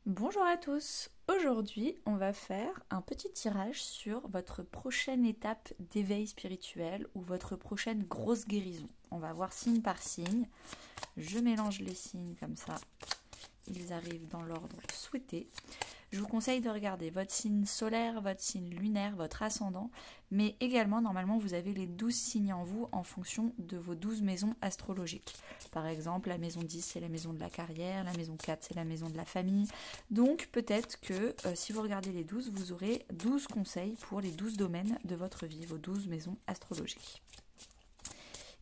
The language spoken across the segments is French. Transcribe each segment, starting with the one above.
Bonjour à tous, aujourd'hui on va faire un petit tirage sur votre prochaine étape d'éveil spirituel ou votre prochaine grosse guérison. On va voir signe par signe, je mélange les signes comme ça, ils arrivent dans l'ordre souhaité. Je vous conseille de regarder votre signe solaire, votre signe lunaire, votre ascendant, mais également normalement vous avez les 12 signes en vous en fonction de vos 12 maisons astrologiques. Par exemple, la maison 10 c'est la maison de la carrière, la maison 4 c'est la maison de la famille. Donc peut-être que si vous regardez les 12, vous aurez 12 conseils pour les 12 domaines de votre vie, vos 12 maisons astrologiques.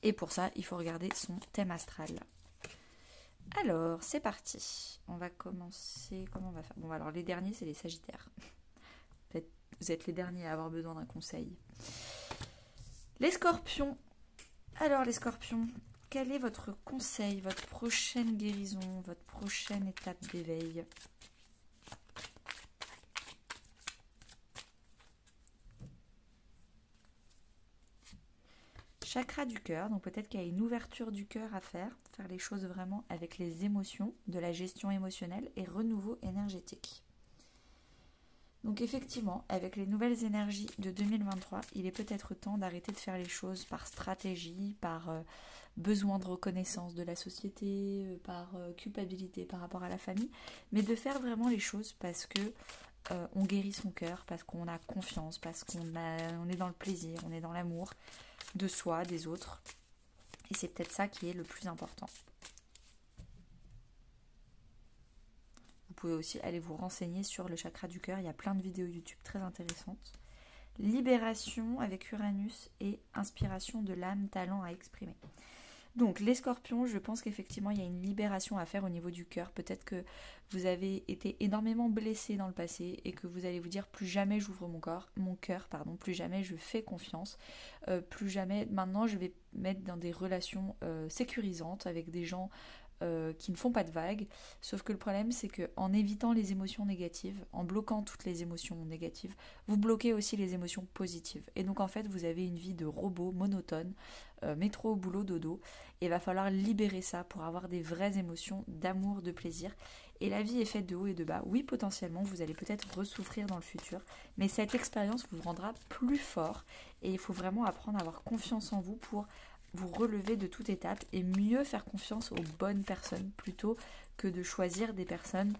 Et pour ça, il faut regarder son thème astral. Alors, c'est parti. On va commencer. Comment on va faire? Bon, alors les derniers, c'est les Sagittaires. Peut-être vous êtes les derniers à avoir besoin d'un conseil. Les Scorpions. Alors, les Scorpions, quel est votre conseil, votre prochaine guérison, votre prochaine étape d'éveil? Chakra du cœur, donc peut-être qu'il y a une ouverture du cœur à faire les choses vraiment avec les émotions, de la gestion émotionnelle et renouveau énergétique. Donc effectivement, avec les nouvelles énergies de 2023, il est peut-être temps d'arrêter de faire les choses par stratégie, par besoin de reconnaissance de la société, par culpabilité par rapport à la famille, mais de faire vraiment les choses parce que on guérit son cœur, parce qu'on a confiance, parce on est dans le plaisir, on est dans l'amour de soi, des autres. Et c'est peut-être ça qui est le plus important. Vous pouvez aussi aller vous renseigner sur le chakra du cœur. Il y a plein de vidéos YouTube très intéressantes. Libération avec Uranus et inspiration de l'âme, talent à exprimer. Donc les Scorpions, je pense qu'effectivement il y a une libération à faire au niveau du cœur. Peut-être que vous avez été énormément blessé dans le passé et que vous allez vous dire plus jamais j'ouvre mon cœur, plus jamais je fais confiance, plus jamais maintenant je vais mettre dans des relations sécurisantes avec des gens qui ne font pas de vagues. Sauf que le problème c'est qu'en évitant les émotions négatives, en bloquant toutes les émotions négatives, vous bloquez aussi les émotions positives. Et donc en fait vous avez une vie de robot monotone, métro, boulot, dodo. Et il va falloir libérer ça pour avoir des vraies émotions d'amour, de plaisir. Et la vie est faite de haut et de bas. Oui, potentiellement, vous allez peut-être ressouffrir dans le futur, mais cette expérience vous rendra plus fort. Et il faut vraiment apprendre à avoir confiance en vous pour vous relever de toute étape et mieux faire confiance aux bonnes personnes plutôt que de choisir des personnes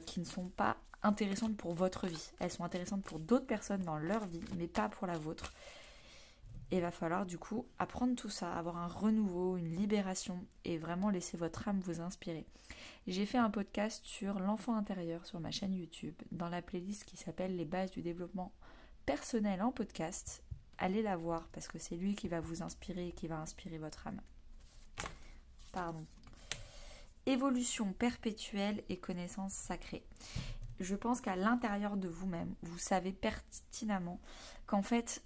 qui ne sont pas intéressantes pour votre vie. Elles sont intéressantes pour d'autres personnes dans leur vie, mais pas pour la vôtre. Et il va falloir du coup apprendre tout ça, avoir un renouveau, une libération et vraiment laisser votre âme vous inspirer. J'ai fait un podcast sur l'enfant intérieur sur ma chaîne YouTube, dans la playlist qui s'appelle Les bases du développement personnel en podcast. Allez la voir parce que c'est lui qui va vous inspirer et qui va inspirer votre âme. Pardon. Évolution perpétuelle et connaissance sacrée. Je pense qu'à l'intérieur de vous-même, vous savez pertinemment qu'en fait,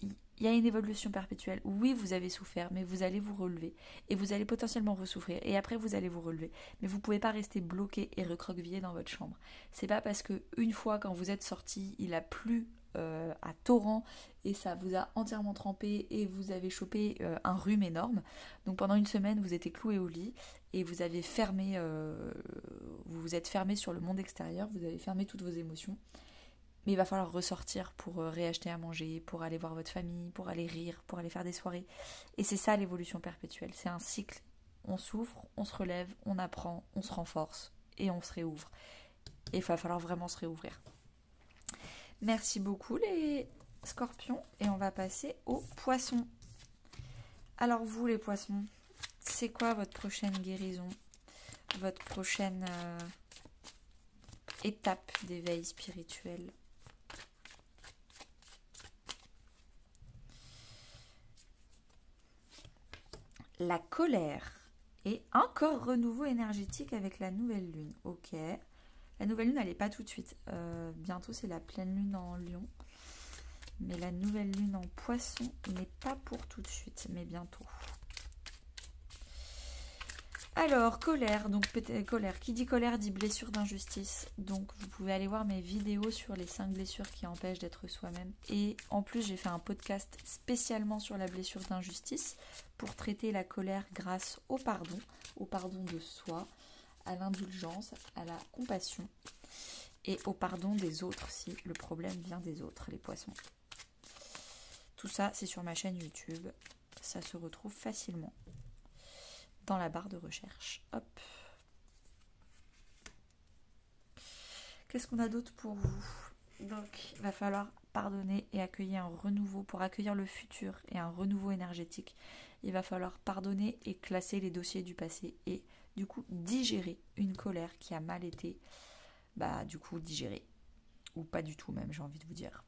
il y a une évolution perpétuelle. Oui, vous avez souffert, mais vous allez vous relever. Et vous allez potentiellement ressouffrir. Et après, vous allez vous relever. Mais vous ne pouvez pas rester bloqué et recroquevillé dans votre chambre. C'est pas parce qu'une fois, quand vous êtes sorti, il a plu à torrent et ça vous a entièrement trempé et vous avez chopé un rhume énorme. Donc pendant une semaine, vous étiez cloué au lit et vous avez fermé, vous vous êtes fermé sur le monde extérieur. Vous avez fermé toutes vos émotions. Mais il va falloir ressortir pour réacheter à manger, pour aller voir votre famille, pour aller rire, pour aller faire des soirées. Et c'est ça l'évolution perpétuelle. C'est un cycle. On souffre, on se relève, on apprend, on se renforce et on se réouvre. Et il va falloir vraiment se réouvrir. Merci beaucoup les Scorpions. Et on va passer aux Poissons. Alors vous les Poissons, c'est quoi votre prochaine guérison? Votre prochaine étape d'éveil spirituel? La colère et encore renouveau énergétique avec la nouvelle lune. Ok. La nouvelle lune, elle n'est pas tout de suite. Bientôt, c'est la pleine lune en Lion. Mais la nouvelle lune en Poisson n'est pas pour tout de suite, mais bientôt. Alors, colère. Donc, colère. Qui dit colère dit blessure d'injustice. Donc, vous pouvez aller voir mes vidéos sur les 5 blessures qui empêchent d'être soi-même. Et en plus, j'ai fait un podcast spécialement sur la blessure d'injustice pour traiter la colère grâce au pardon de soi, à l'indulgence, à la compassion et au pardon des autres si le problème vient des autres, les poissons. Tout ça, c'est sur ma chaîne YouTube. Ça se retrouve facilement dans la barre de recherche. Hop. Qu'est-ce qu'on a d'autre pour vous? Donc, il va falloir pardonner et accueillir un renouveau. Pour accueillir le futur et un renouveau énergétique, il va falloir pardonner et classer les dossiers du passé et du coup digérer une colère qui a mal été digérée. Ou pas du tout même, j'ai envie de vous dire.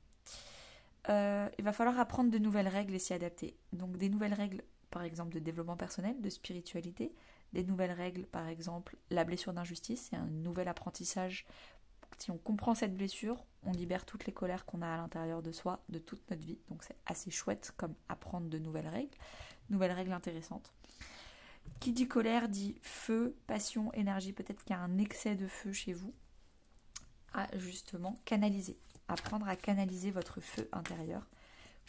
Il va falloir apprendre de nouvelles règles et s'y adapter. Donc des nouvelles règles, par exemple, de développement personnel, de spiritualité. Des nouvelles règles, par exemple, la blessure d'injustice. C'est un nouvel apprentissage. Si on comprend cette blessure, on libère toutes les colères qu'on a à l'intérieur de soi, de toute notre vie. Donc c'est assez chouette comme apprendre de nouvelles règles intéressantes. Qui dit colère dit feu, passion, énergie. Peut-être qu'il y a un excès de feu chez vous à justement canaliser. Apprendre à canaliser votre feu intérieur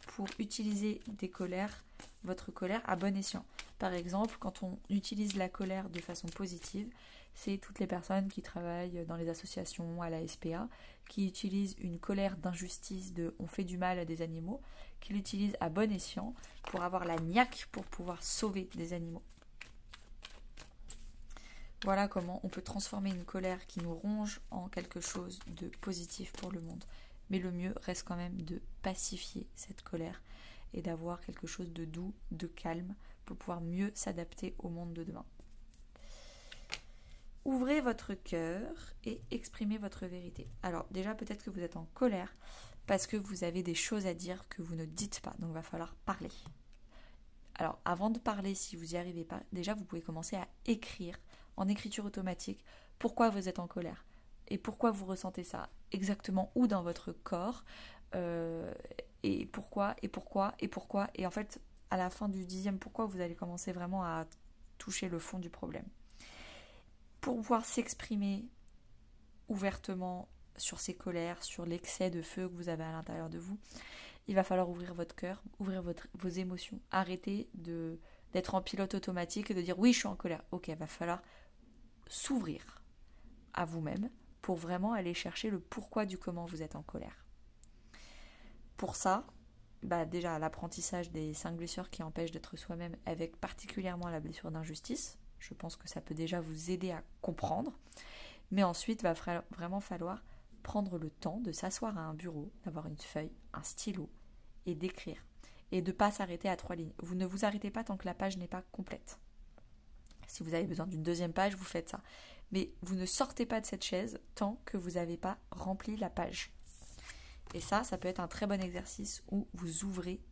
pour utiliser votre colère à bon escient. Par exemple, quand on utilise la colère de façon positive, c'est toutes les personnes qui travaillent dans les associations, à la SPA, qui utilisent une colère d'injustice de « on fait du mal à des animaux », qui l'utilisent à bon escient pour avoir la niaque pour pouvoir sauver des animaux. Voilà comment on peut transformer une colère qui nous ronge en quelque chose de positif pour le monde. Mais le mieux reste quand même de pacifier cette colère et d'avoir quelque chose de doux, de calme pour pouvoir mieux s'adapter au monde de demain. Ouvrez votre cœur et exprimez votre vérité. Alors déjà peut-être que vous êtes en colère parce que vous avez des choses à dire que vous ne dites pas. Donc il va falloir parler. Alors avant de parler, si vous n'y arrivez pas, déjà vous pouvez commencer à écrire en écriture automatique pourquoi vous êtes en colère. Et pourquoi vous ressentez ça exactement où dans votre corps et pourquoi. Et en fait, à la fin du 10e pourquoi, vous allez commencer vraiment à toucher le fond du problème. Pour pouvoir s'exprimer ouvertement sur ces colères, sur l'excès de feu que vous avez à l'intérieur de vous, il va falloir ouvrir votre cœur, ouvrir vos émotions. Arrêtez d'être en pilote automatique et de dire oui, je suis en colère. Ok, il va falloir s'ouvrir à vous-même pour vraiment aller chercher le pourquoi du comment vous êtes en colère. Pour ça, déjà l'apprentissage des 5 blessures qui empêchent d'être soi-même, avec particulièrement la blessure d'injustice, je pense que ça peut déjà vous aider à comprendre. Mais ensuite, il va vraiment falloir prendre le temps de s'asseoir à un bureau, d'avoir une feuille, un stylo et d'écrire. Et de ne pas s'arrêter à 3 lignes. Vous ne vous arrêtez pas tant que la page n'est pas complète. Si vous avez besoin d'une 2e page, vous faites ça. Mais vous ne sortez pas de cette chaise tant que vous n'avez pas rempli la page. Et ça peut être un très bon exercice où vous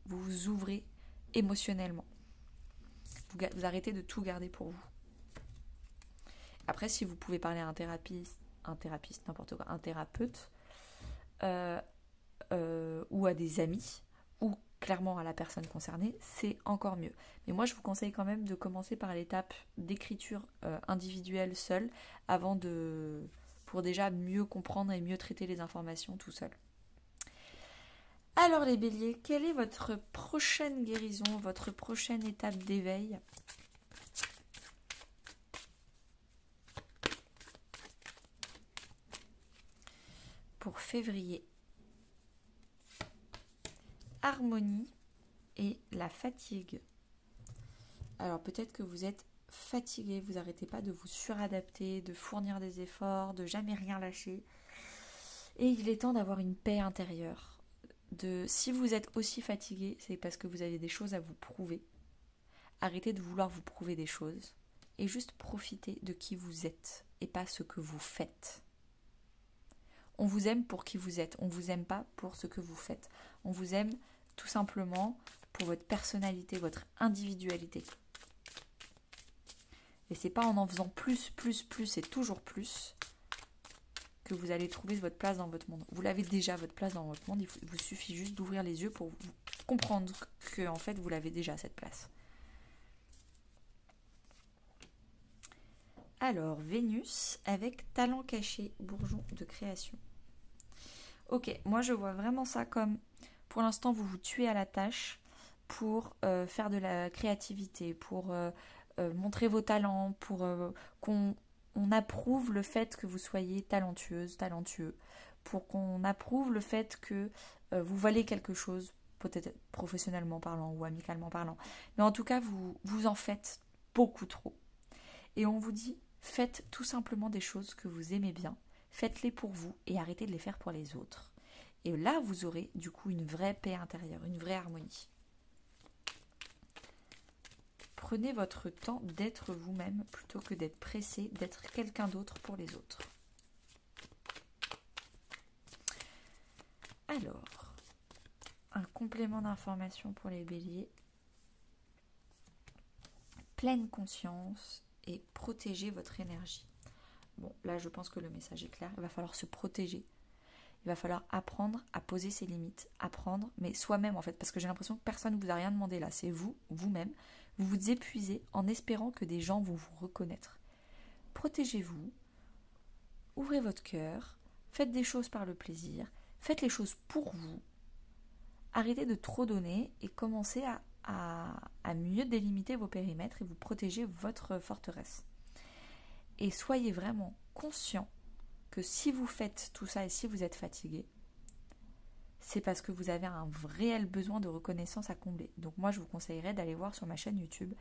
vous ouvrez émotionnellement. Vous arrêtez de tout garder pour vous. Après, si vous pouvez parler à un thérapeute, ou à des amis, ou clairement à la personne concernée, c'est encore mieux. Mais moi, je vous conseille quand même de commencer par l'étape d'écriture individuelle seule, pour déjà mieux comprendre et mieux traiter les informations tout seul. Alors les béliers, quelle est votre prochaine guérison, votre prochaine étape d'éveil ? Pour février, harmonie et la fatigue. Alors peut-être que vous êtes fatigué, vous n'arrêtez pas de vous suradapter, de fournir des efforts, de jamais rien lâcher. Et il est temps d'avoir une paix intérieure. Si vous êtes aussi fatigué, c'est parce que vous avez des choses à vous prouver. Arrêtez de vouloir vous prouver des choses et juste profitez de qui vous êtes et pas ce que vous faites. On vous aime pour qui vous êtes, on ne vous aime pas pour ce que vous faites. On vous aime tout simplement pour votre personnalité, votre individualité. Et c'est pas en faisant plus et toujours plus que vous allez trouver votre place dans votre monde. Vous l'avez déjà, votre place dans votre monde, il vous suffit juste d'ouvrir les yeux pour comprendre que en fait vous l'avez déjà cette place. Alors, Vénus avec talent caché, bourgeon de création. Ok, moi je vois vraiment ça comme, pour l'instant vous vous tuez à la tâche pour faire de la créativité, pour montrer vos talents, pour qu'on on approuve le fait que vous soyez talentueuse, talentueux, pour qu'on approuve le fait que vous valez quelque chose, peut-être professionnellement parlant ou amicalement parlant. Mais en tout cas, vous en faites beaucoup trop. Et on vous dit, faites tout simplement des choses que vous aimez bien, faites-les pour vous et arrêtez de les faire pour les autres. Et là, vous aurez du coup une vraie paix intérieure, une vraie harmonie. Prenez votre temps d'être vous-même plutôt que d'être pressé d'être quelqu'un d'autre pour les autres. Alors, un complément d'information pour les béliers. Pleine conscience et protégez votre énergie. Bon, là je pense que le message est clair. Il va falloir se protéger. Il va falloir apprendre à poser ses limites. Apprendre, mais soi-même en fait. Parce que j'ai l'impression que personne ne vous a rien demandé là. C'est vous, vous-même. Vous vous épuisez en espérant que des gens vont vous reconnaître. Protégez-vous. Ouvrez votre cœur. Faites des choses par le plaisir. Faites les choses pour vous. Arrêtez de trop donner et commencez à mieux délimiter vos périmètres et vous protéger votre forteresse. Et soyez vraiment conscient que si vous faites tout ça et si vous êtes fatigué, c'est parce que vous avez un réel besoin de reconnaissance à combler. Donc moi, je vous conseillerais d'aller voir sur ma chaîne YouTube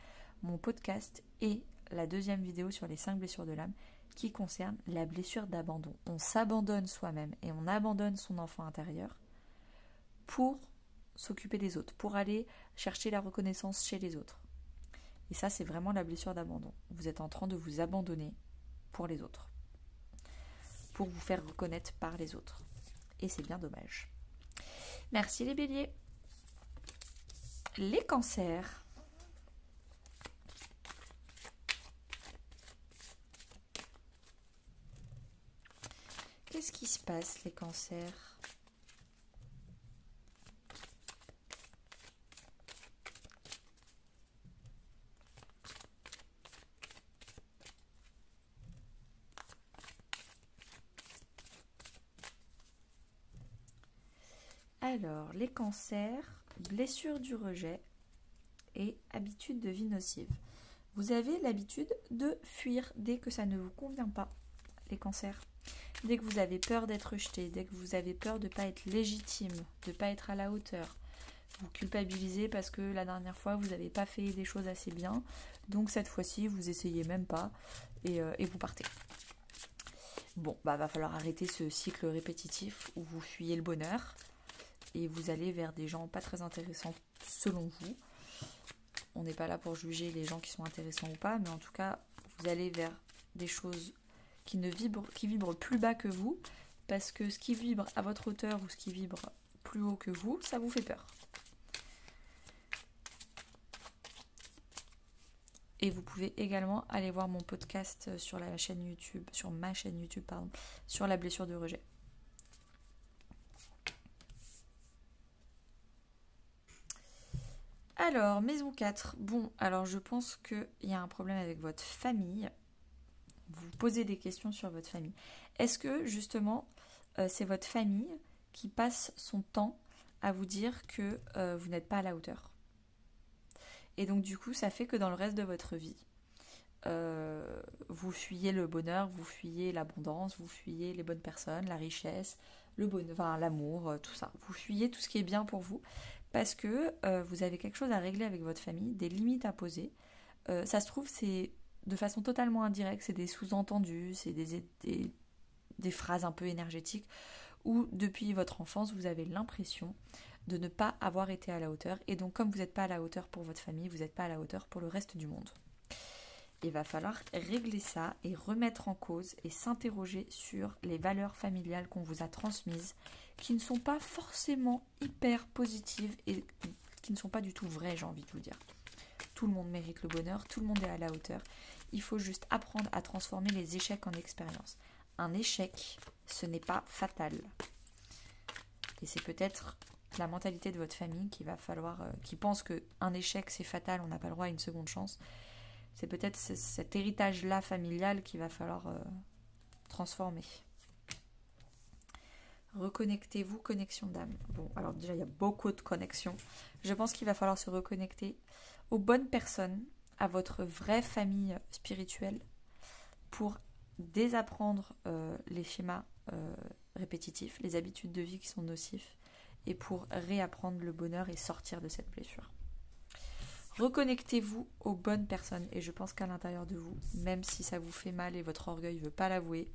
mon podcast et la deuxième vidéo sur les 5 blessures de l'âme qui concerne la blessure d'abandon. On s'abandonne soi-même et on abandonne son enfant intérieur pour s'occuper des autres, pour aller chercher la reconnaissance chez les autres. Et ça, c'est vraiment la blessure d'abandon. Vous êtes en train de vous abandonner pour les autres, pour vous faire reconnaître par les autres. Et c'est bien dommage. Merci les béliers. Les cancers. Qu'est-ce qui se passe, les cancers ? Alors, les cancers, blessure du rejet et habitude de vie nocive. Vous avez l'habitude de fuir dès que ça ne vous convient pas, les cancers. Dès que vous avez peur d'être rejeté, dès que vous avez peur de ne pas être légitime, de ne pas être à la hauteur. Vous culpabilisez parce que la dernière fois, vous n'avez pas fait des choses assez bien. Donc cette fois-ci, vous essayez même pas et vous partez. Bon, va falloir arrêter ce cycle répétitif où vous fuyez le bonheur et vous allez vers des gens pas très intéressants selon vous. On n'est pas là pour juger les gens qui sont intéressants ou pas, mais en tout cas, vous allez vers des choses qui vibrent plus bas que vous, parce que ce qui vibre à votre hauteur ou ce qui vibre plus haut que vous, ça vous fait peur. Et vous pouvez également aller voir mon podcast sur ma chaîne YouTube, sur la blessure de rejet. Alors, maison 4. Bon, alors je pense qu'il y a un problème avec votre famille. Vous posez des questions sur votre famille. Est-ce que, justement, c'est votre famille qui passe son temps à vous dire que vous n'êtes pas à la hauteur ? Et donc, du coup, ça fait que dans le reste de votre vie, vous fuyez le bonheur, vous fuyez l'abondance, vous fuyez les bonnes personnes, la richesse, l'amour, tout ça. Vous fuyez tout ce qui est bien pour vous parce que vous avez quelque chose à régler avec votre famille, des limites à poser. Ça se trouve, c'est de façon totalement indirecte, c'est des sous-entendus, c'est des phrases un peu énergétiques où depuis votre enfance, vous avez l'impression de ne pas avoir été à la hauteur. Et donc, comme vous n'êtes pas à la hauteur pour votre famille, vous n'êtes pas à la hauteur pour le reste du monde. Il va falloir régler ça et remettre en cause et s'interroger sur les valeurs familiales qu'on vous a transmises, qui ne sont pas forcément hyper positives et qui ne sont pas du tout vraies, j'ai envie de vous dire. Tout le monde mérite le bonheur, tout le monde est à la hauteur. Il faut juste apprendre à transformer les échecs en expérience. Un échec, ce n'est pas fatal. Et c'est peut-être la mentalité de votre famille qui pense qu'un échec c'est fatal, on n'a pas le droit à une seconde chance. C'est peut-être cet héritage-là familial qu'il va falloir transformer. Reconnectez-vous, connexion d'âme. Bon, alors déjà, il y a beaucoup de connexions. Je pense qu'il va falloir se reconnecter aux bonnes personnes, à votre vraie famille spirituelle, pour désapprendre les schémas répétitifs, les habitudes de vie qui sont nocifs, et pour réapprendre le bonheur et sortir de cette blessure. Reconnectez-vous aux bonnes personnes, et je pense qu'à l'intérieur de vous, même si ça vous fait mal et votre orgueil ne veut pas l'avouer,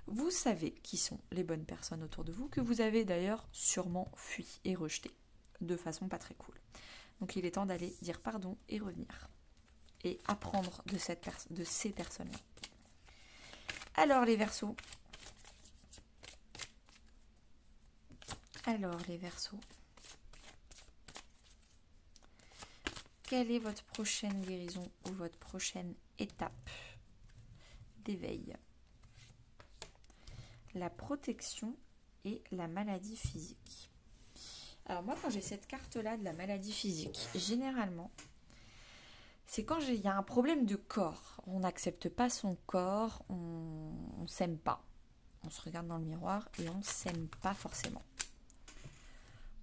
vous savez qui sont les bonnes personnes autour de vous, que vous avez d'ailleurs sûrement fui et rejeté, de façon pas très cool. Donc il est temps d'aller dire pardon et revenir, et apprendre de ces personnes-là. Alors les Verseaux, quelle est votre prochaine guérison ou votre prochaine étape d'éveil? La protection et la maladie physique. Alors moi, quand j'ai cette carte-là de la maladie physique, généralement, c'est quand il y a un problème de corps. On n'accepte pas son corps, on s'aime pas. On se regarde dans le miroir et on s'aime pas forcément.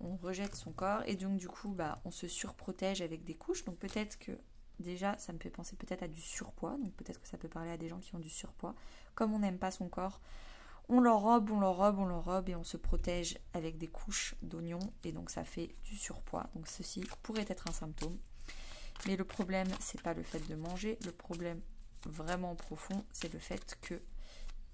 On rejette son corps et donc du coup on se surprotège avec des couches. Donc peut-être que déjà ça me fait penser peut-être à du surpoids, donc peut-être que ça peut parler à des gens qui ont du surpoids. Comme on n'aime pas son corps, on l'enrobe et on se protège avec des couches d'oignons et donc ça fait du surpoids. Donc ceci pourrait être un symptôme. Mais le problème, c'est pas le fait de manger, le problème vraiment profond, c'est le fait que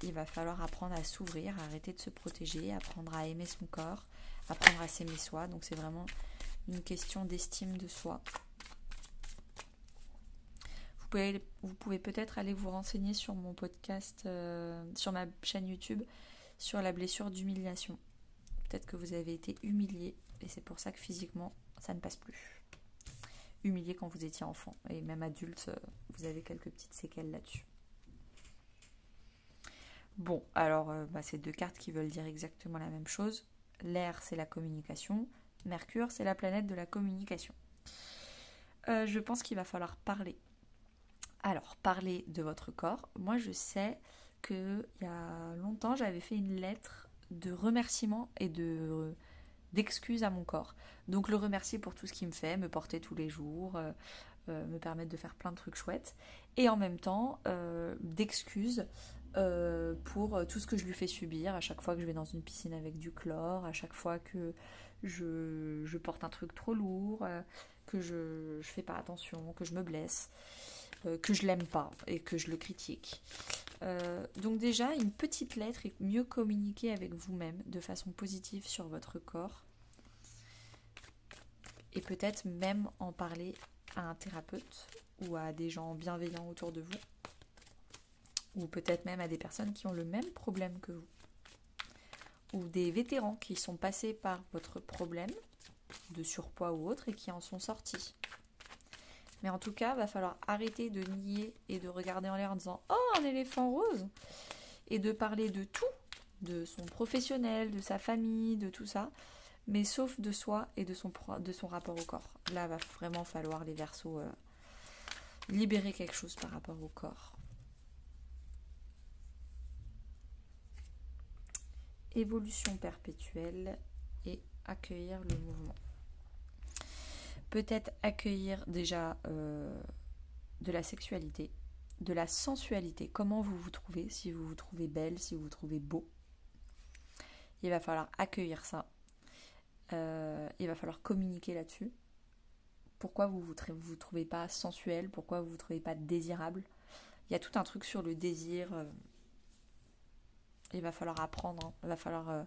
il va falloir apprendre à s'ouvrir, à arrêter de se protéger, apprendre à aimer son corps, apprendre à s'aimer soi. Donc c'est vraiment une question d'estime de soi. Vous pouvez peut-être aller vous renseigner sur mon podcast, sur ma chaîne YouTube, sur la blessure d'humiliation. Peut-être que vous avez été humilié et c'est pour ça que physiquement, ça ne passe plus. Humilié quand vous étiez enfant et même adulte, vous avez quelques petites séquelles là-dessus. Bon, alors c'est deux cartes qui veulent dire exactement la même chose. L'air, c'est la communication. Mercure, c'est la planète de la communication. Je pense qu'il va falloir parler. Alors, parler de votre corps. Moi, je sais qu'il y a longtemps, j'avais fait une lettre de remerciement et d'excuses à mon corps. Donc, le remercier pour tout ce qu'il me fait, me porter tous les jours, me permettre de faire plein de trucs chouettes. Et en même temps, d'excuses pour tout ce que je lui fais subir, à chaque fois que je vais dans une piscine avec du chlore, à chaque fois que je porte un truc trop lourd, que je fais pas attention, que je me blesse, que je l'aime pas et que je le critique. Donc déjà, une petite lettre et mieux communiquer avec vous-même de façon positive sur votre corps. Et peut-être même en parler à un thérapeute ou à des gens bienveillants autour de vous. Ou peut-être même à des personnes qui ont le même problème que vous. Ou des vétérans qui sont passés par votre problème de surpoids ou autre et qui en sont sortis. Mais en tout cas, il va falloir arrêter de nier et de regarder en l'air en disant « Oh, un éléphant rose !» et de parler de tout, de son professionnel, de sa famille, de tout ça, mais sauf de soi et de son rapport au corps. Là, il va vraiment falloir, les Verseaux, libérer quelque chose par rapport au corps. Évolution perpétuelle et accueillir le mouvement. Peut-être accueillir déjà de la sexualité, de la sensualité, comment vous vous trouvez, si vous vous trouvez belle, si vous vous trouvez beau. Il va falloir accueillir ça. Il va falloir communiquer là-dessus. Pourquoi vous vous trouvez pas sensuel, pourquoi vous vous trouvez pas désirable. Il y a tout un truc sur le désir. Il va falloir apprendre, hein. Il va falloir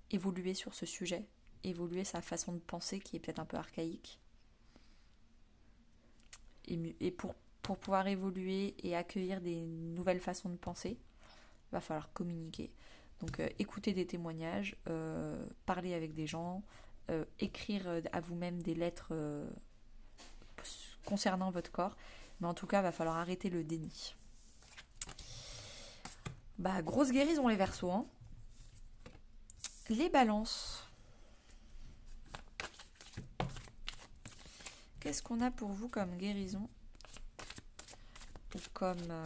évoluer sur ce sujet, évoluer sa façon de penser qui est peut-être un peu archaïque. Et pour pouvoir évoluer et accueillir des nouvelles façons de penser, il va falloir communiquer. Donc écouter des témoignages, parler avec des gens, écrire à vous-même des lettres concernant votre corps. Mais en tout cas, il va falloir arrêter le déni. Grosse guérison les Verseaux, hein. Les Balances. Qu'est-ce qu'on a pour vous comme guérison ou comme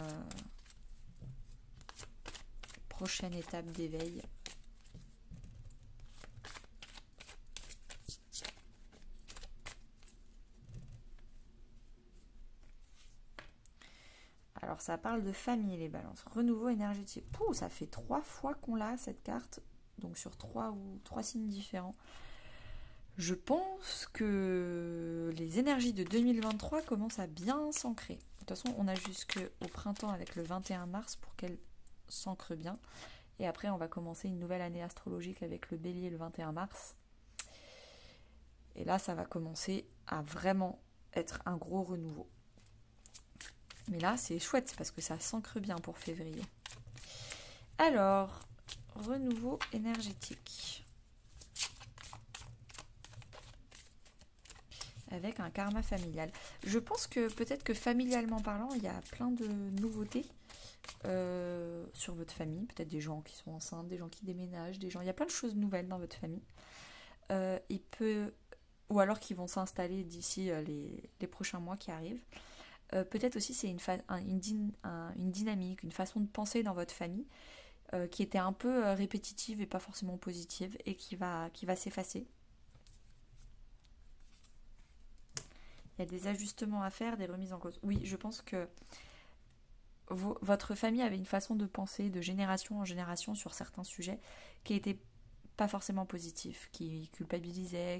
prochaine étape d'éveil? Alors ça parle de famille, les balances. Renouveau énergétique. Pouh, ça fait 3 fois qu'on l'a, cette carte. Donc sur 3 signes différents. Je pense que les énergies de 2023 commencent à bien s'ancrer. De toute façon, on a jusqu'au printemps avec le 21 mars pour qu'elles s'ancrent bien. Et après, on va commencer une nouvelle année astrologique avec le bélier le 21 mars. Et là, ça va commencer à vraiment être un gros renouveau. Mais là, c'est chouette parce que ça s'ancre bien pour février. Alors, renouveau énergétique. Avec un karma familial. Je pense que peut-être que familialement parlant, il y a plein de nouveautés sur votre famille. Peut-être des gens qui sont enceintes, des gens qui déménagent, des gens. Il y a plein de choses nouvelles dans votre famille. Ou alors qui vont s'installer d'ici les prochains mois qui arrivent. Peut-être aussi c'est une dynamique, une façon de penser dans votre famille qui était un peu répétitive et pas forcément positive et qui va s'effacer. Il y a des ajustements à faire, des remises en cause. Oui, je pense que votre famille avait une façon de penser de génération en génération sur certains sujets qui n'étaient pas forcément positifs, qui culpabilisaient,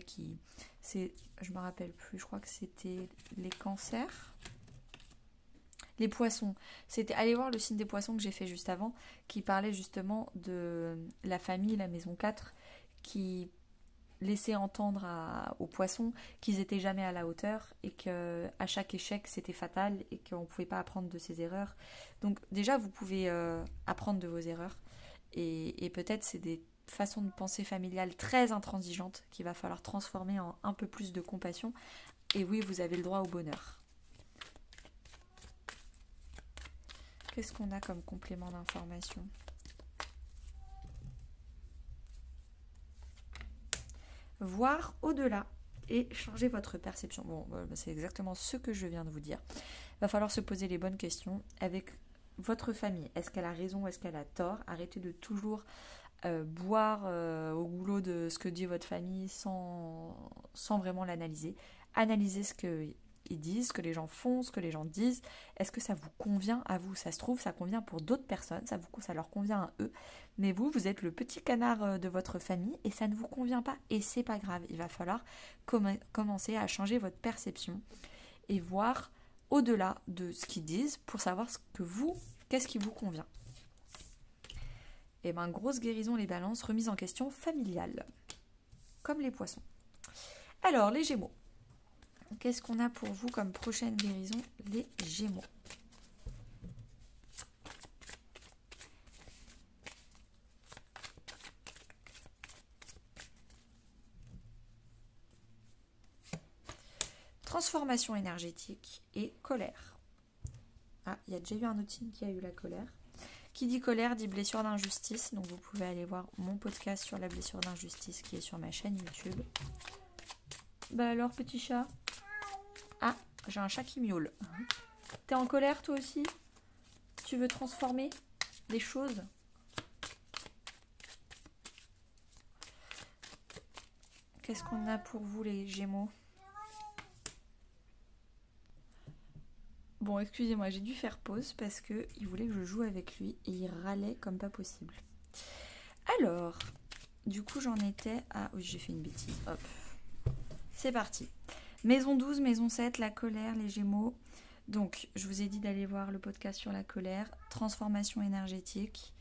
je me rappelle plus, je crois que c'était les cancers. Les poissons. Allez voir le signe des poissons que j'ai fait juste avant, qui parlait justement de la famille, la maison 4, qui laissait entendre aux poissons qu'ils n'étaient jamais à la hauteur et qu'à chaque échec c'était fatal et qu'on ne pouvait pas apprendre de ses erreurs. Donc déjà vous pouvez apprendre de vos erreurs et peut-être c'est des façons de penser familiales très intransigeantes qu'il va falloir transformer en un peu plus de compassion. Et oui, vous avez le droit au bonheur. Qu'est-ce qu'on a comme complément d'information ? Voir au-delà et changer votre perception. Bon, c'est exactement ce que je viens de vous dire. Il va falloir se poser les bonnes questions avec votre famille. Est-ce qu'elle a raison, est-ce qu'elle a tort ? Arrêtez de toujours boire au goulot de ce que dit votre famille sans vraiment l'analyser. Analysez ce qu'ils disent, ce que les gens font, ce que les gens disent. Est-ce que ça vous convient à vous ? Ça se trouve, ça convient pour d'autres personnes, ça leur convient à eux. Mais vous êtes le petit canard de votre famille et ça ne vous convient pas. Et c'est pas grave, il va falloir commencer à changer votre perception et voir au-delà de ce qu'ils disent pour savoir qu'est-ce qui vous convient. Et bien, grosse guérison les balances, remise en question familiale. Comme les poissons. Alors, les Gémeaux. Qu'est-ce qu'on a pour vous comme prochaine guérison, les Gémeaux ? Transformation énergétique et colère. Ah, il y a déjà eu un autre signe qui a eu la colère. Qui dit colère dit blessure d'injustice. Donc vous pouvez aller voir mon podcast sur la blessure d'injustice qui est sur ma chaîne YouTube. Bah alors, petit chat ? Ah, j'ai un chat qui miaule. T'es en colère toi aussi ? Tu veux transformer les choses ? Qu'est-ce qu'on a pour vous les Gémeaux ? Bon, excusez-moi, j'ai dû faire pause parce qu'il voulait que je joue avec lui et il râlait comme pas possible. Alors, du coup j'en étais à... Oui, j'ai fait une bêtise, hop. C'est parti. Maison 12, maison 7, la colère, les Gémeaux. Donc, je vous ai dit d'aller voir le podcast sur la colère, transformation énergétique.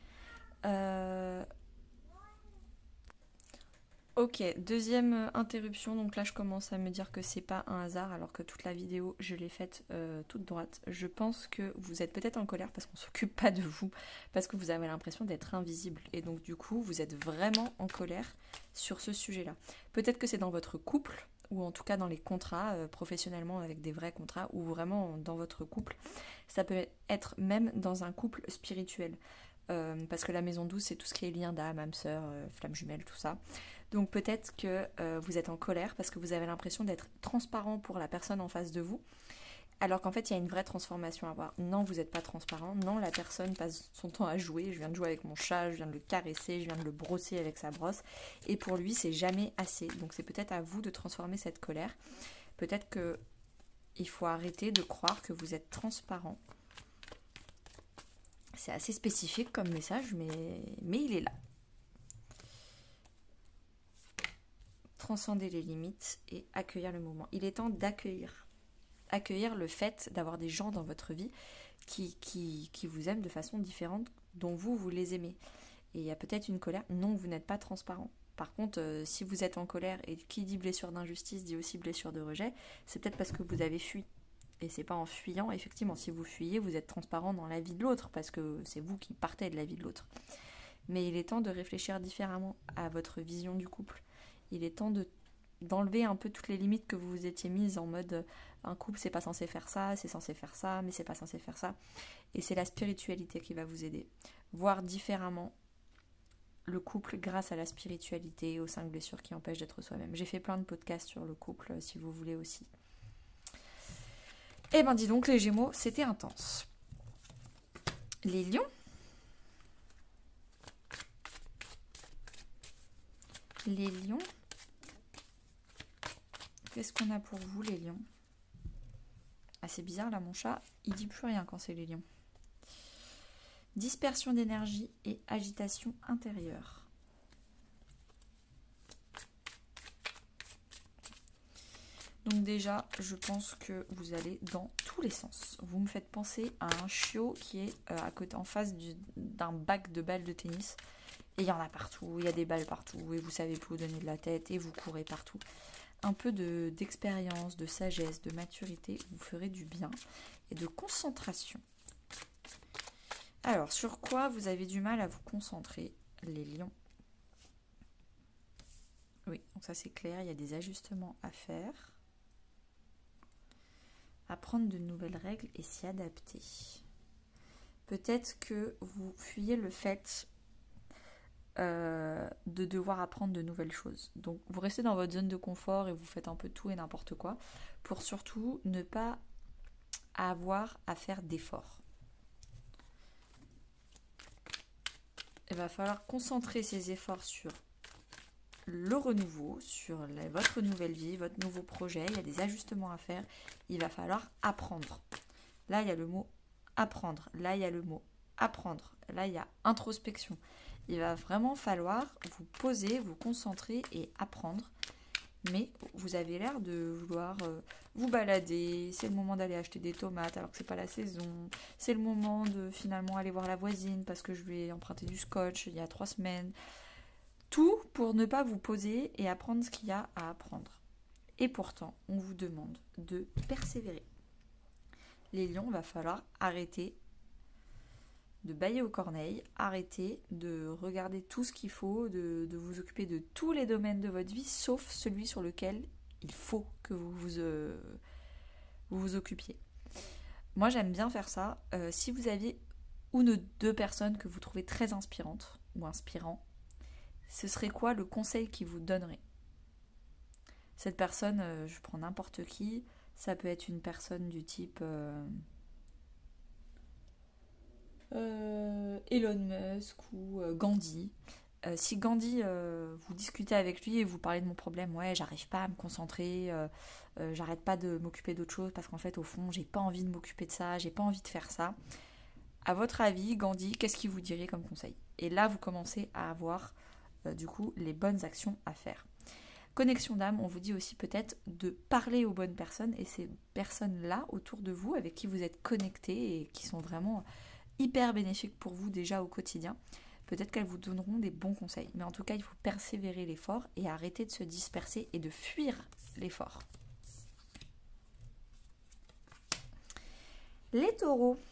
Ok, deuxième interruption. Donc là, je commence à me dire que c'est pas un hasard, alors que toute la vidéo, je l'ai faite toute droite. Je pense que vous êtes peut-être en colère parce qu'on s'occupe pas de vous, parce que vous avez l'impression d'être invisible. Et donc, du coup, vous êtes vraiment en colère sur ce sujet-là. Peut-être que c'est dans votre couple, ou en tout cas dans les contrats, professionnellement avec des vrais contrats, ou vraiment dans votre couple. Ça peut être même dans un couple spirituel. Parce que la maison 12, c'est tout ce qui est lien d'âme, âme sœur, flamme jumelle, tout ça. Donc peut-être que vous êtes en colère parce que vous avez l'impression d'être transparent pour la personne en face de vous, alors qu'en fait il y a une vraie transformation à avoir. Non, vous n'êtes pas transparent, non, la personne passe son temps à jouer, je viens de jouer avec mon chat, je viens de le caresser, je viens de le brosser avec sa brosse, et pour lui c'est jamais assez. Donc c'est peut-être à vous de transformer cette colère. Peut-être qu'il faut arrêter de croire que vous êtes transparent C'est assez spécifique comme message, mais il est là. Transcender les limites et accueillir le moment. Il est temps d'accueillir. Accueillir le fait d'avoir des gens dans votre vie qui vous aiment de façon différente, dont vous les aimez. Et il y a peut-être une colère. Non, vous n'êtes pas transparent. Par contre, si vous êtes en colère, et qui dit blessure d'injustice dit aussi blessure de rejet, c'est peut-être parce que vous avez fui. Et c'est pas en fuyant, effectivement, si vous fuyez, vous êtes transparent dans la vie de l'autre, parce que c'est vous qui partez de la vie de l'autre. Mais il est temps de réfléchir différemment à votre vision du couple. Il est temps d'enlever un peu toutes les limites que vous vous étiez mises en mode un couple c'est pas censé faire ça, c'est censé faire ça, mais c'est pas censé faire ça. Et c'est la spiritualité qui va vous aider. Voir différemment le couple grâce à la spiritualité, aux 5 blessures qui empêchent d'être soi-même. J'ai fait plein de podcasts sur le couple si vous voulez aussi. Eh ben dis donc les Gémeaux, c'était intense. Les Lions. Les Lions. Qu'est-ce qu'on a pour vous les Lions? Ah c'est bizarre là mon chat, il dit plus rien quand c'est les Lions. Dispersion d'énergie et agitation intérieure. Donc déjà, je pense que vous allez dans tous les sens. Vous me faites penser à un chiot qui est à côté, en face d'un bac de balles de tennis. Et il y en a partout, il y a des balles partout, et vous savez plus où donner de la tête, et vous courez partout. Un peu d'expérience, de sagesse, de maturité vous ferez du bien, et de concentration. Alors, sur quoi vous avez du mal à vous concentrer, les Lions? Oui, donc ça c'est clair, il y a des ajustements à faire. Apprendre de nouvelles règles et s'y adapter. Peut-être que vous fuyez le fait de devoir apprendre de nouvelles choses. Donc vous restez dans votre zone de confort et vous faites un peu tout et n'importe quoi pour surtout ne pas avoir à faire d'efforts. Il va falloir concentrer ces efforts sur le renouveau, sur votre nouvelle vie, votre nouveau projet. Il y a des ajustements à faire. Il va falloir apprendre. Là, il y a le mot apprendre. Là, il y a le mot apprendre. Là, il y a introspection. Il va vraiment falloir vous poser, vous concentrer et apprendre. Mais vous avez l'air de vouloir vous balader. C'est le moment d'aller acheter des tomates alors que c'est pas la saison. C'est le moment de finalement aller voir la voisine parce que je lui ai emprunté du scotch il y a 3 semaines. Tout pour ne pas vous poser et apprendre ce qu'il y a à apprendre. Et pourtant, on vous demande de persévérer. Les lions, il va falloir arrêter de bâiller aux corneilles, arrêter de regarder tout ce qu'il faut, de vous occuper de tous les domaines de votre vie, sauf celui sur lequel il faut que vous vous occupiez. Moi, j'aime bien faire ça. Si vous aviez une ou 2 personnes que vous trouvez très inspirantes ou inspirants, ce serait quoi le conseil qu'il vous donnerait? Cette personne, je prends n'importe qui, ça peut être une personne du type Elon Musk ou Gandhi. Si Gandhi, vous discutez avec lui et vous parlez de mon problème, ouais, j'arrive pas à me concentrer, j'arrête pas de m'occuper d'autre chose parce qu'en fait, au fond, j'ai pas envie de m'occuper de ça, j'ai pas envie de faire ça. À votre avis, Gandhi, qu'est-ce qu'il vous dirait comme conseil? Et là, vous commencez à avoir du coup les bonnes actions à faire. Connexion d'âme, on vous dit aussi peut-être de parler aux bonnes personnes et ces personnes-là autour de vous avec qui vous êtes connectés et qui sont vraiment hyper bénéfiques pour vous déjà au quotidien. Peut-être qu'elles vous donneront des bons conseils. Mais en tout cas, il faut persévérer l'effort et arrêter de se disperser et de fuir l'effort. Les taureaux.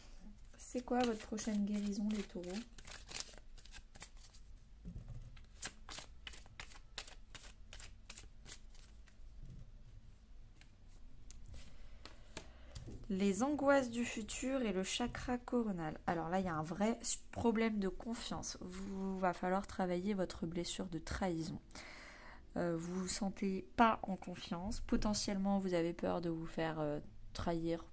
C'est quoi votre prochaine guérison, les taureaux? Les angoisses du futur et le chakra coronal. Alors là, il y a un vrai problème de confiance. Il va falloir travailler votre blessure de trahison. Vous vous sentez pas en confiance. Potentiellement, vous avez peur de vous faire trahir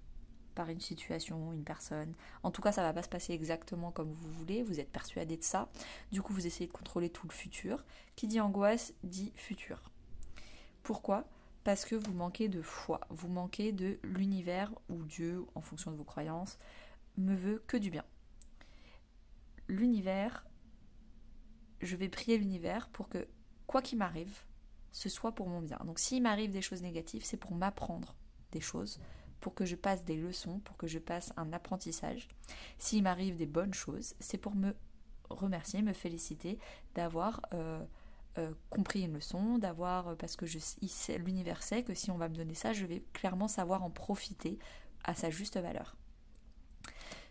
par une situation, une personne. En tout cas, ça va pas se passer exactement comme vous voulez. Vous êtes persuadé de ça. Du coup, vous essayez de contrôler tout le futur. Qui dit angoisse dit futur. Pourquoi ? Parce que vous manquez de foi, vous manquez de l'univers ou Dieu, en fonction de vos croyances, me veut que du bien. l'univers, je vais prier l'univers pour que, quoi qu'il m'arrive, ce soit pour mon bien. Donc s'il m'arrive des choses négatives, c'est pour m'apprendre des choses, pour que je passe des leçons, pour que je passe un apprentissage. S'il m'arrive des bonnes choses, c'est pour me remercier, me féliciter d'avoir compris une leçon, parce que l'univers sait que si on va me donner ça, je vais clairement savoir en profiter à sa juste valeur.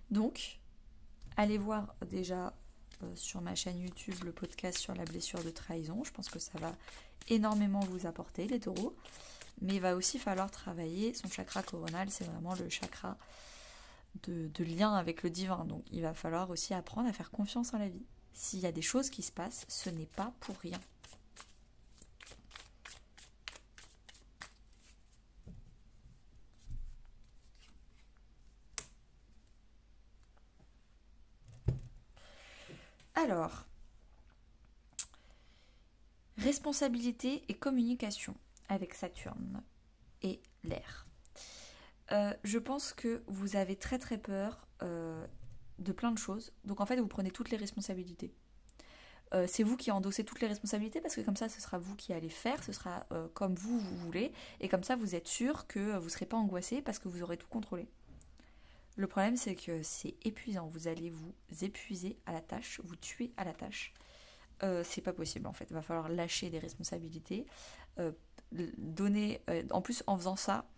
Donc, allez voir déjà sur ma chaîne YouTube le podcast sur la blessure de trahison. Je pense que ça va énormément vous apporter, les taureaux. Mais il va aussi falloir travailler son chakra coronal, c'est vraiment le chakra de lien avec le divin. Donc il va falloir aussi apprendre à faire confiance en la vie. S'il y a des choses qui se passent, ce n'est pas pour rien. Alors, responsabilité et communication avec Saturne et l'air. Je pense que vous avez très très peur de plein de choses. Donc en fait, vous prenez toutes les responsabilités. C'est vous qui endossez toutes les responsabilités parce que comme ça, ce sera vous qui allez faire, ce sera comme vous voulez. Et comme ça, vous êtes sûr que vous ne serez pas angoissé parce que vous aurez tout contrôlé. Le problème, c'est que c'est épuisant. Vous allez vous épuiser à la tâche, vous tuer à la tâche. C'est pas possible en fait. Il va falloir lâcher des responsabilités. En plus, en faisant ça,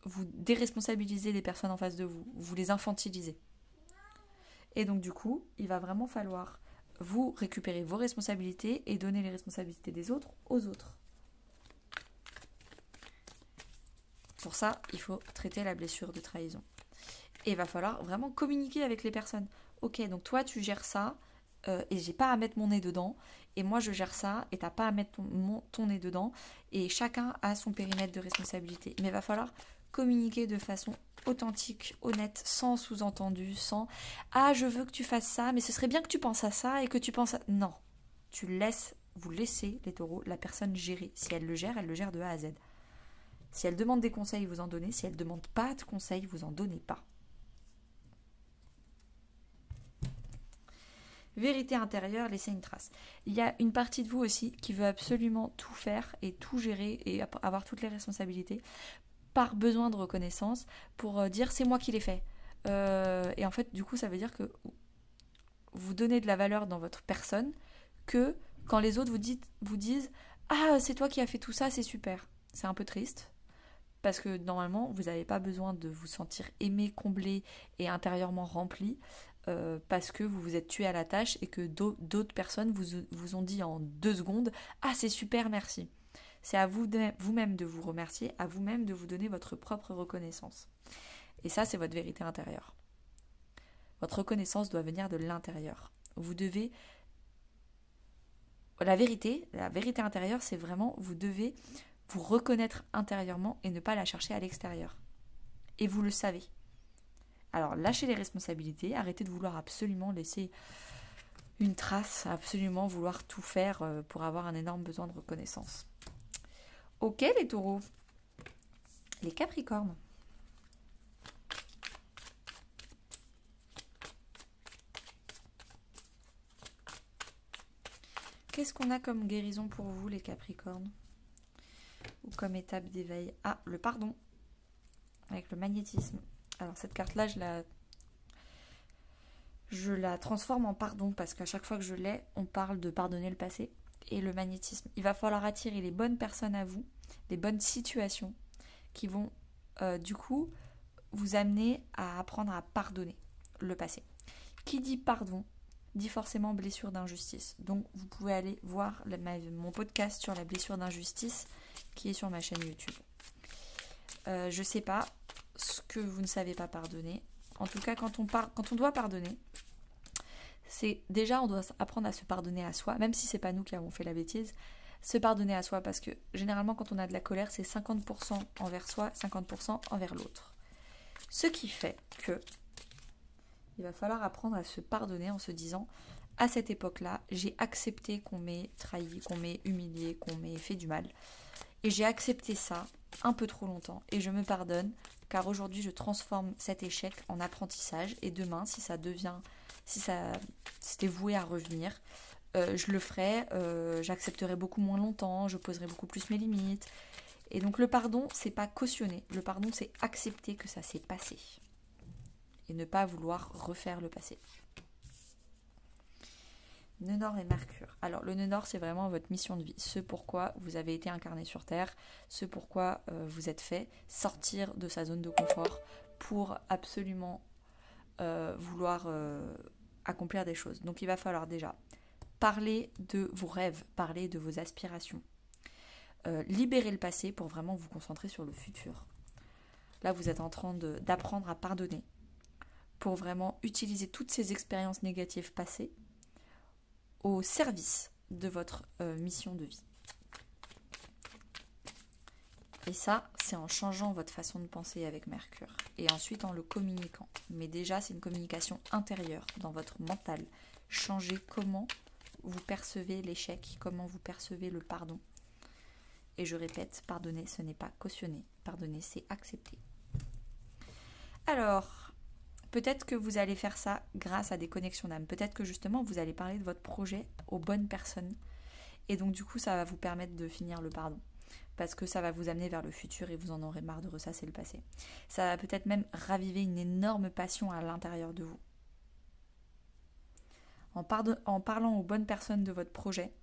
vous déresponsabilisez les personnes en face de vous. Vous les infantilisez. Et donc du coup, il va vraiment falloir vous récupérer vos responsabilités et donner les responsabilités des autres aux autres. Pour ça, il faut traiter la blessure de trahison. Et il va falloir vraiment communiquer avec les personnes. Ok, donc toi tu gères ça et j'ai pas à mettre mon nez dedans. Et moi je gère ça et t'as pas à mettre ton nez dedans. Et chacun a son périmètre de responsabilité. Mais il va falloir communiquer de façon authentique, honnête, sans sous-entendu, sans « Ah, je veux que tu fasses ça, mais ce serait bien que tu penses à ça et que tu penses à... » Non, vous laissez les taureaux, la personne gérer. Si elle le gère de A à Z. Si elle demande des conseils, vous en donnez. Si elle ne demande pas de conseils, vous en donnez pas. Vérité intérieure, laissez une trace. Il y a une partie de vous aussi qui veut absolument tout faire et tout gérer et avoir toutes les responsabilités par besoin de reconnaissance pour dire c'est moi qui l'ai fait. Et en fait, du coup, ça veut dire que vous donnez de la valeur dans votre personne que quand les autres vous disent ah, c'est toi qui as fait tout ça, c'est super. C'est un peu triste. Parce que normalement, vous n'avez pas besoin de vous sentir aimé, comblé et intérieurement rempli parce que vous vous êtes tué à la tâche et que d'autres personnes vous ont dit en 2 secondes « Ah, c'est super, merci ». C'est à vous-même de vous remercier, à vous-même de vous donner votre propre reconnaissance. Et ça, c'est votre vérité intérieure. Votre reconnaissance doit venir de l'intérieur. Vous devez... La vérité intérieure, c'est vraiment, vous devez vous reconnaître intérieurement et ne pas la chercher à l'extérieur. Et vous le savez. Alors, lâchez les responsabilités, arrêtez de vouloir absolument laisser une trace, absolument vouloir tout faire pour avoir un énorme besoin de reconnaissance. Ok, les taureaux. Les capricornes. Qu'est-ce qu'on a comme guérison pour vous, les capricornes? Ou comme étape d'éveil? Ah, le pardon. Avec le magnétisme. Alors cette carte-là, je la transforme en pardon parce qu'à chaque fois que je l'ai, on parle de pardonner le passé. Et le magnétisme. Il va falloir attirer les bonnes personnes à vous, les bonnes situations qui vont du coup vous amener à apprendre à pardonner le passé. Qui dit pardon dit forcément blessure d'injustice. Donc vous pouvez aller voir mon podcast sur la blessure d'injustice qui est sur ma chaîne YouTube. Je ne sais pas ce que vous ne savez pas pardonner. En tout cas, quand on doit pardonner, c'est déjà on doit apprendre à se pardonner à soi, même si c'est pas nous qui avons fait la bêtise, se pardonner à soi parce que généralement quand on a de la colère, c'est 50% envers soi, 50% envers l'autre. Ce qui fait que il va falloir apprendre à se pardonner en se disant à cette époque-là, j'ai accepté qu'on m'ait trahi, qu'on m'ait humilié, qu'on m'ait fait du mal. Et j'ai accepté ça un peu trop longtemps et je me pardonne car aujourd'hui je transforme cet échec en apprentissage et demain si si c'était voué à revenir, je le ferai, j'accepterai beaucoup moins longtemps, je poserai beaucoup plus mes limites. Et donc le pardon, c'est pas cautionner. Le pardon, c'est accepter que ça s'est passé. Et ne pas vouloir refaire le passé. Nœud nord et Mercure. Alors le nœud nord, c'est vraiment votre mission de vie. Ce pourquoi vous avez été incarné sur Terre, ce pourquoi vous êtes fait, sortir de sa zone de confort pour absolument vouloir accomplir des choses. Donc il va falloir déjà parler de vos rêves, parler de vos aspirations. Libérer le passé pour vraiment vous concentrer sur le futur. Là, vous êtes en train d'apprendre à pardonner pour vraiment utiliser toutes ces expériences négatives passées au service de votre mission de vie. Et ça, c'est en changeant votre façon de penser avec Mercure et ensuite en le communiquant. Mais déjà, c'est une communication intérieure dans votre mental. Changez comment vous percevez l'échec, comment vous percevez le pardon. Et je répète, pardonner, ce n'est pas cautionner. Pardonner, c'est accepter. Alors, peut-être que vous allez faire ça grâce à des connexions d'âme. Peut-être que justement, vous allez parler de votre projet aux bonnes personnes. Et donc, du coup, ça va vous permettre de finir le pardon. Parce que ça va vous amener vers le futur et vous en aurez marre de ressasser le passé. Ça va peut-être même raviver une énorme passion à l'intérieur de vous. En parlant aux bonnes personnes de votre projet,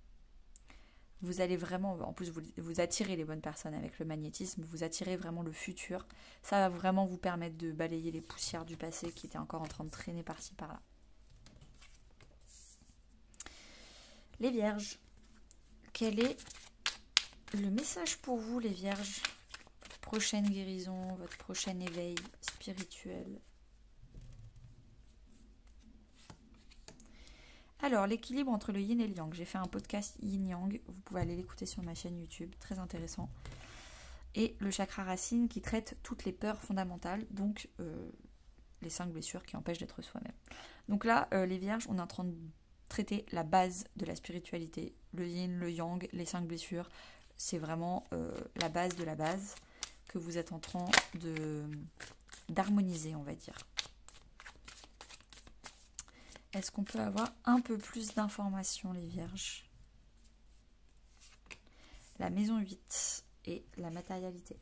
vous allez vraiment, en plus vous attirez les bonnes personnes avec le magnétisme, vous attirez vraiment le futur. Ça va vraiment vous permettre de balayer les poussières du passé qui étaient encore en train de traîner par-ci par-là. Les Vierges, quel est le message pour vous les Vierges? Votre prochaine guérison, votre prochain éveil spirituel. Alors, l'équilibre entre le yin et le yang. J'ai fait un podcast yin-yang, vous pouvez aller l'écouter sur ma chaîne YouTube, très intéressant. Et le chakra racine qui traite toutes les peurs fondamentales, donc les 5 blessures qui empêchent d'être soi-même. Donc là, les Vierges, on est en train de traiter la base de la spiritualité. Le yin, le yang, les 5 blessures, c'est vraiment la base de la base que vous êtes en train d'harmoniser, on va dire. Est-ce qu'on peut avoir un peu plus d'informations, les Vierges? La maison 8 et la matérialité.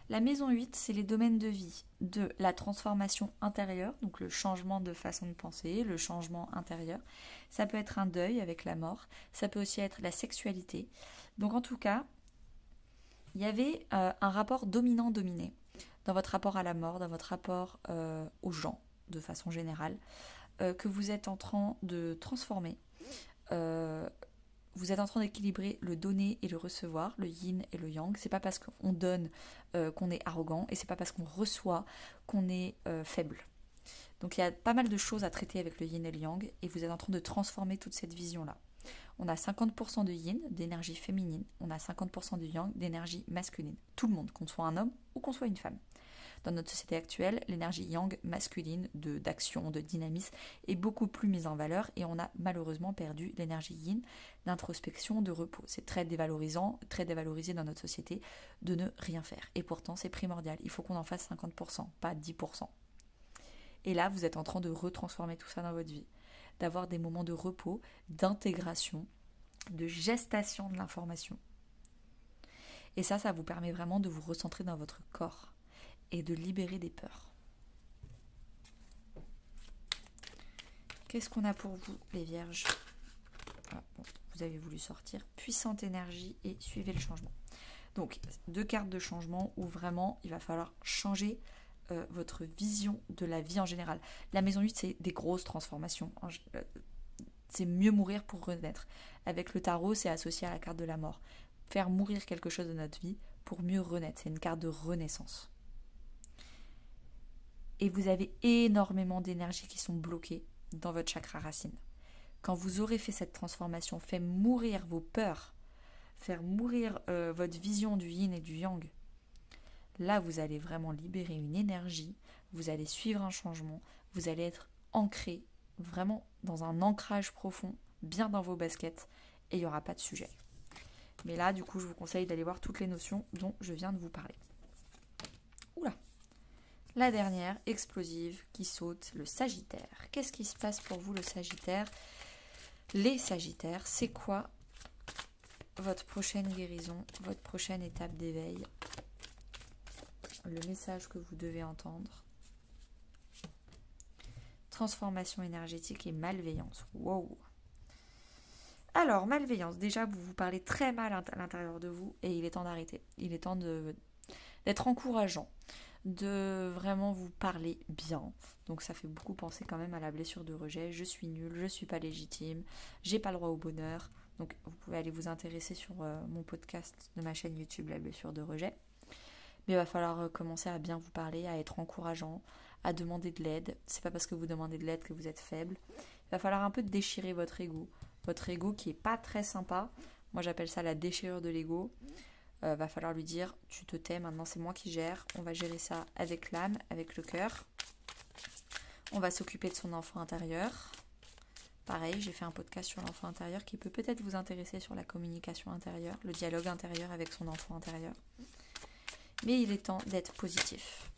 La maison 8, c'est les domaines de vie de la transformation intérieure, donc le changement de façon de penser, le changement intérieur. Ça peut être un deuil avec la mort, ça peut aussi être la sexualité. Donc en tout cas, il y avait un rapport dominant-dominé dans votre rapport à la mort, dans votre rapport aux gens, de façon générale. Que vous êtes en train de transformer. Vous êtes en train d'équilibrer le donner et le recevoir, le yin et le yang. C'est pas parce qu'on donne qu'on est arrogant et c'est pas parce qu'on reçoit qu'on est faible. Donc il y a pas mal de choses à traiter avec le yin et le yang et vous êtes en train de transformer toute cette vision-là. On a 50% de yin, d'énergie féminine, on a 50% de yang, d'énergie masculine. Tout le monde, qu'on soit un homme ou qu'on soit une femme. Dans notre société actuelle, l'énergie yang masculine d'action, de dynamisme est beaucoup plus mise en valeur et on a malheureusement perdu l'énergie yin d'introspection, de repos. C'est très dévalorisant, très dévalorisé dans notre société de ne rien faire. Et pourtant, c'est primordial. Il faut qu'on en fasse 50%, pas 10%. Et là, vous êtes en train de retransformer tout ça dans votre vie. D'avoir des moments de repos, d'intégration, de gestation de l'information. Et ça vous permet vraiment de vous recentrer dans votre corps et de libérer des peurs. Qu'est-ce qu'on a pour vous, les Vierges? Vous avez voulu sortir puissante énergie et suivez le changement. Donc, 2 cartes de changement où vraiment il va falloir changer votre vision de la vie en général. La maison 8, c'est des grosses transformations. C'est mieux mourir pour renaître. Avec le tarot, c'est associé à la carte de la mort. Faire mourir quelque chose de notre vie pour mieux renaître. C'est une carte de renaissance. Et vous avez énormément d'énergie qui sont bloquées dans votre chakra racine. Quand vous aurez fait cette transformation, fait mourir vos peurs, faire mourir votre vision du yin et du yang, là vous allez vraiment libérer une énergie, vous allez suivre un changement, vous allez être ancré vraiment dans un ancrage profond, bien dans vos baskets, et il n'y aura pas de sujet. Mais là, du coup, je vous conseille d'aller voir toutes les notions dont je viens de vous parler. Oula! La dernière, explosive, qui saute, le Sagittaire. Qu'est-ce qui se passe pour vous, le Sagittaire? Les Sagittaires, c'est quoi votre prochaine guérison, votre prochaine étape d'éveil? Le message que vous devez entendre. Transformation énergétique et malveillance. Wow! Alors, malveillance, déjà, vous vous parlez très mal à l'intérieur de vous et il est temps d'arrêter. Il est temps d'être encourageant, de vraiment vous parler bien. Donc ça fait beaucoup penser quand même à la blessure de rejet. Je suis nulle, je suis pas légitime, j'ai pas le droit au bonheur. Donc vous pouvez aller vous intéresser sur mon podcast de ma chaîne YouTube, la blessure de rejet. Mais il va falloir commencer à bien vous parler, à être encourageant, à demander de l'aide. C'est pas parce que vous demandez de l'aide que vous êtes faible. Il va falloir un peu déchirer votre ego. Votre ego qui est pas très sympa. Moi j'appelle ça la déchirure de l'ego. Va falloir lui dire, tu te tais, maintenant c'est moi qui gère. On va gérer ça avec l'âme, avec le cœur. On va s'occuper de son enfant intérieur. Pareil, j'ai fait un podcast sur l'enfant intérieur qui peut peut-être vous intéresser sur la communication intérieure, le dialogue intérieur avec son enfant intérieur. Mais il est temps d'être positif.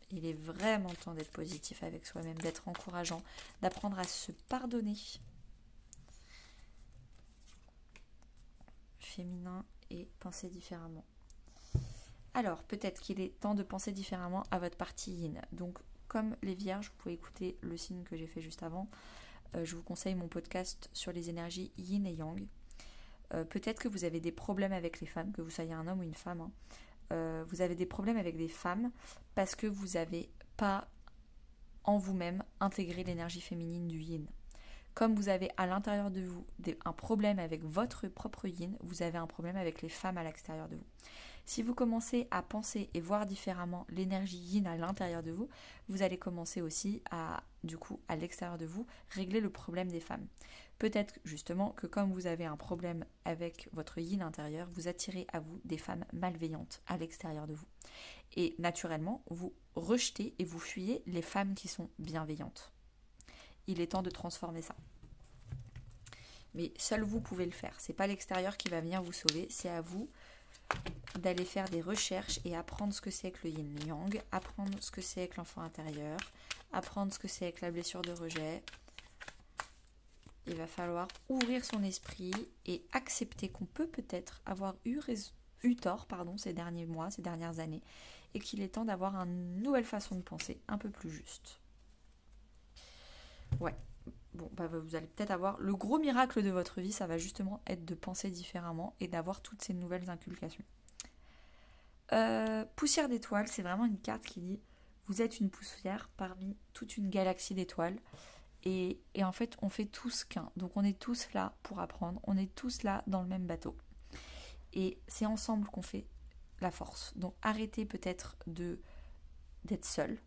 Il est vraiment temps d'être positif avec soi-même, d'être encourageant, d'apprendre à se pardonner. Féminin et penser différemment. Alors, peut-être qu'il est temps de penser différemment à votre partie yin. Donc, comme les vierges, vous pouvez écouter le signe que j'ai fait juste avant. Je vous conseille mon podcast sur les énergies yin et yang. Peut-être que vous avez des problèmes avec les femmes, que vous soyez un homme ou une femme. Vous avez des problèmes avec des femmes parce que vous n'avez pas en vous-même intégré l'énergie féminine du yin. Comme vous avez à l'intérieur de vous un problème avec votre propre yin, vous avez un problème avec les femmes à l'extérieur de vous. Si vous commencez à penser et voir différemment l'énergie yin à l'intérieur de vous, vous allez commencer aussi à l'extérieur de vous, régler le problème des femmes. Peut-être justement que comme vous avez un problème avec votre yin intérieur, vous attirez à vous des femmes malveillantes à l'extérieur de vous. Et naturellement, vous rejetez et vous fuyez les femmes qui sont bienveillantes. Il est temps de transformer ça. Mais seul vous pouvez le faire. C'est pas l'extérieur qui va venir vous sauver, c'est à vous d'aller faire des recherches et apprendre ce que c'est que le yin-yang, apprendre ce que c'est que l'enfant intérieur, apprendre ce que c'est que la blessure de rejet. Il va falloir ouvrir son esprit et accepter qu'on peut peut-être avoir eu tort ces derniers mois, ces dernières années, et qu'il est temps d'avoir une nouvelle façon de penser, un peu plus juste. Ouais. Bon, vous allez peut-être avoir le gros miracle de votre vie, ça va justement être de penser différemment et d'avoir toutes ces nouvelles inculcations. Poussière d'étoiles, c'est vraiment une carte qui dit vous êtes une poussière parmi toute une galaxie d'étoiles et en fait on fait tous qu'un, donc on est tous là pour apprendre, on est tous là dans le même bateau et c'est ensemble qu'on fait la force. Donc arrêtez peut-être d'être seul.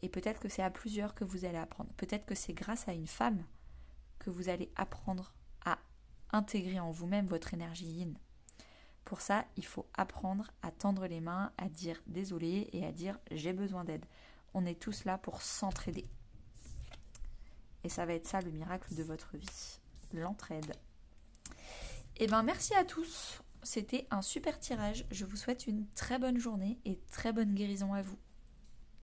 Et peut-être que c'est à plusieurs que vous allez apprendre. Peut-être que c'est grâce à une femme que vous allez apprendre à intégrer en vous-même votre énergie yin. Pour ça, il faut apprendre à tendre les mains, à dire désolé et à dire j'ai besoin d'aide. On est tous là pour s'entraider. Et ça va être ça le miracle de votre vie, l'entraide. Et merci à tous. C'était un super tirage. Je vous souhaite une très bonne journée et très bonne guérison à vous.